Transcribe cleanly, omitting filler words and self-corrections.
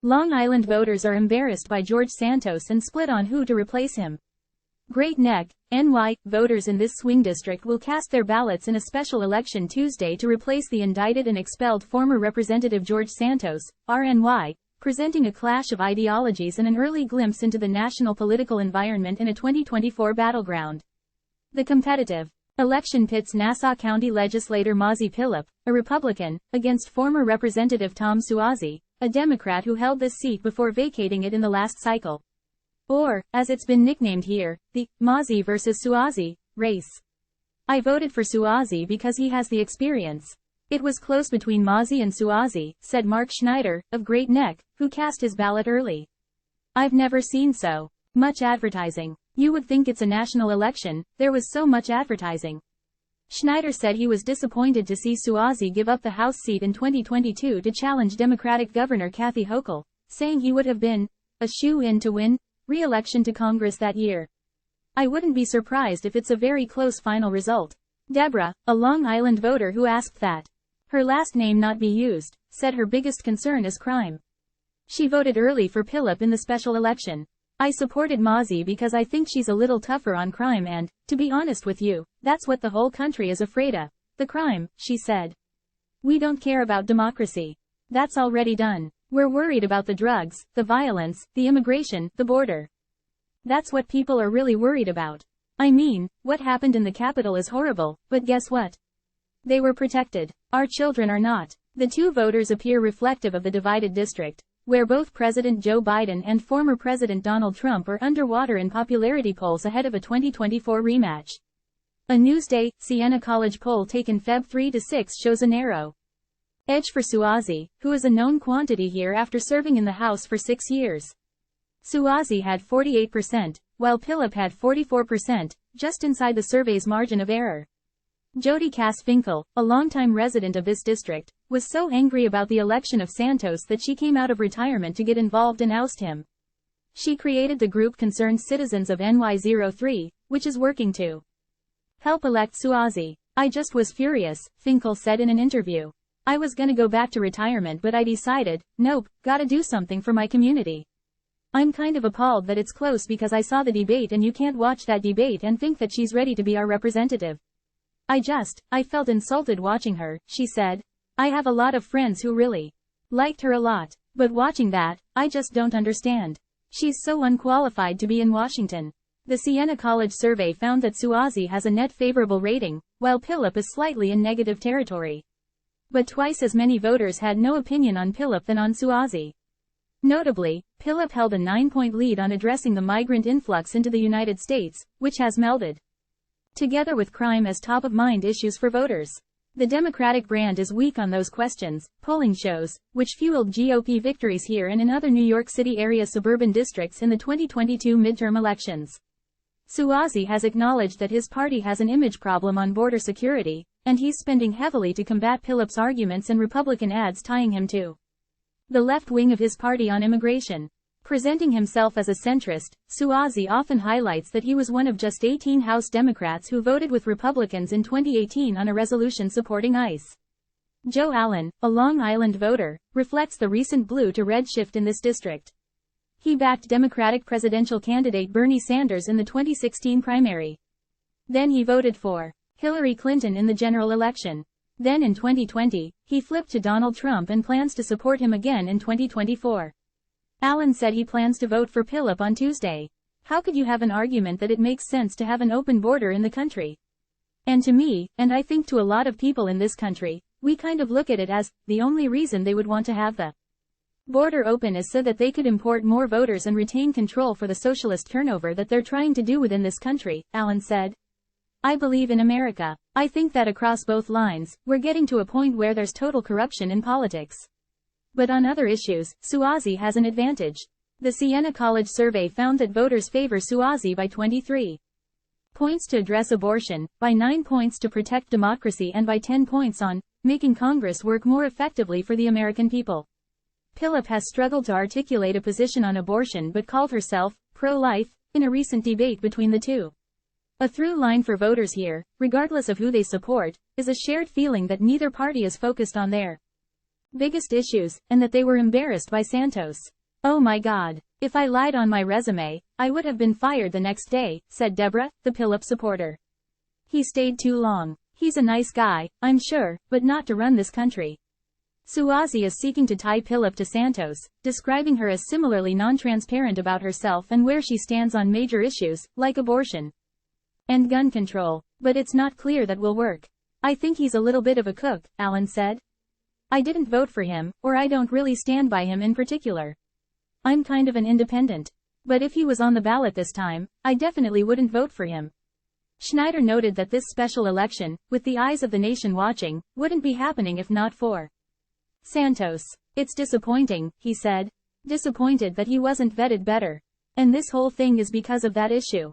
Long Island voters are embarrassed by George Santos and split on who to replace him. Great Neck, R-N.Y. Voters in this swing district will cast their ballots in a special election Tuesday to replace the indicted and expelled former Representative George Santos, R-N.Y., presenting a clash of ideologies and an early glimpse into the national political environment in a 2024 battleground. The competitive election pits Nassau County legislator Mazi Pilip, a Republican, against former Representative Suozzi, a Democrat who held this seat before vacating it in the last cycle. Or, as it's been nicknamed here, the Mazi versus Suozzi race. I voted for Suozzi because he has the experience. It was close between Mazi and Suozzi, said Mark Schneider, of Great Neck, who cast his ballot early. I've never seen so much advertising. You would think it's a national election, there was so much advertising. Schneider said he was disappointed to see Suozzi give up the House seat in 2022 to challenge Democratic Governor Kathy Hochul, saying he would have been a shoo-in to win re-election to Congress that year. I wouldn't be surprised if it's a very close final result. Deborah, a Long Island voter who asked that her last name not be used, said her biggest concern is crime. She voted early for Pilip in the special election. I supported Mazi because I think she's a little tougher on crime and, to be honest with you, that's what the whole country is afraid of. The crime, she said. We don't care about democracy. That's already done. We're worried about the drugs, the violence, the immigration, the border. That's what people are really worried about. I mean, what happened in the Capitol is horrible, but guess what? They were protected. Our children are not. The two voters appear reflective of the divided district, where both President Joe Biden and former President Donald Trump are underwater in popularity polls ahead of a 2024 rematch. A Newsday, Siena College poll taken Feb 3 to 6 shows a narrow edge for Suozzi, who is a known quantity here after serving in the House for 6 years. Suozzi had 48%, while Pilip had 44%, just inside the survey's margin of error. Jody Cass-Finkel, a longtime resident of this district, was so angry about the election of Santos that she came out of retirement to get involved and oust him. She created the group Concerned Citizens of NY03, which is working to help elect Suozzi. I just was furious, Finkel said in an interview. I was gonna go back to retirement but I decided, nope, gotta do something for my community. I'm kind of appalled that it's close because I saw the debate and you can't watch that debate and think that she's ready to be our representative. I felt insulted watching her, she said. I have a lot of friends who really liked her a lot. But watching that, I just don't understand. She's so unqualified to be in Washington. The Siena College survey found that Suozzi has a net favorable rating, while Pilip is slightly in negative territory. But twice as many voters had no opinion on Pilip than on Suozzi. Notably, Pilip held a 9-point lead on addressing the migrant influx into the United States, which has melded together with crime as top-of-mind issues for voters. The Democratic brand is weak on those questions, polling shows, which fueled GOP victories here and in other New York City area suburban districts in the 2022 midterm elections. Suozzi has acknowledged that his party has an image problem on border security, and he's spending heavily to combat Pilip's arguments and Republican ads tying him to the left wing of his party on immigration. Presenting himself as a centrist, Suozzi often highlights that he was one of just 18 House Democrats who voted with Republicans in 2018 on a resolution supporting ICE. Joe Allen, a Long Island voter, reflects the recent blue to red shift in this district. He backed Democratic presidential candidate Bernie Sanders in the 2016 primary. Then he voted for Hillary Clinton in the general election. Then in 2020, he flipped to Donald Trump and plans to support him again in 2024. Allen said he plans to vote for Pilip on Tuesday. How could you have an argument that it makes sense to have an open border in the country? And to me, and I think to a lot of people in this country, we kind of look at it as, the only reason they would want to have the border open is so that they could import more voters and retain control for the socialist turnover that they're trying to do within this country, Allen said. I believe in America. I think that across both lines, we're getting to a point where there's total corruption in politics. But on other issues, Suozzi has an advantage. The Siena College survey found that voters favor Suozzi by 23 points to address abortion, by 9 points to protect democracy and by 10 points on making Congress work more effectively for the American people. Pilip has struggled to articulate a position on abortion but called herself pro-life in a recent debate between the two. A through line for voters here, regardless of who they support, is a shared feeling that neither party is focused on their biggest issues, and that they were embarrassed by Santos. "Oh my God. If I lied on my resume, I would have been fired the next day," said Deborah, the Pilip supporter. "He stayed too long. He's a nice guy, I'm sure, but not to run this country." Suozzi is seeking to tie Pilip to Santos, describing her as similarly non-transparent about herself and where she stands on major issues, like abortion and gun control. "But it's not clear that will work. I think he's a little bit of a cook," Allen said. "I didn't vote for him, or I don't really stand by him in particular. I'm kind of an independent. But if he was on the ballot this time, I definitely wouldn't vote for him." Schneider noted that this special election, with the eyes of the nation watching, wouldn't be happening if not for Santos. "It's disappointing," he said. "Disappointed that he wasn't vetted better. And this whole thing is because of that issue.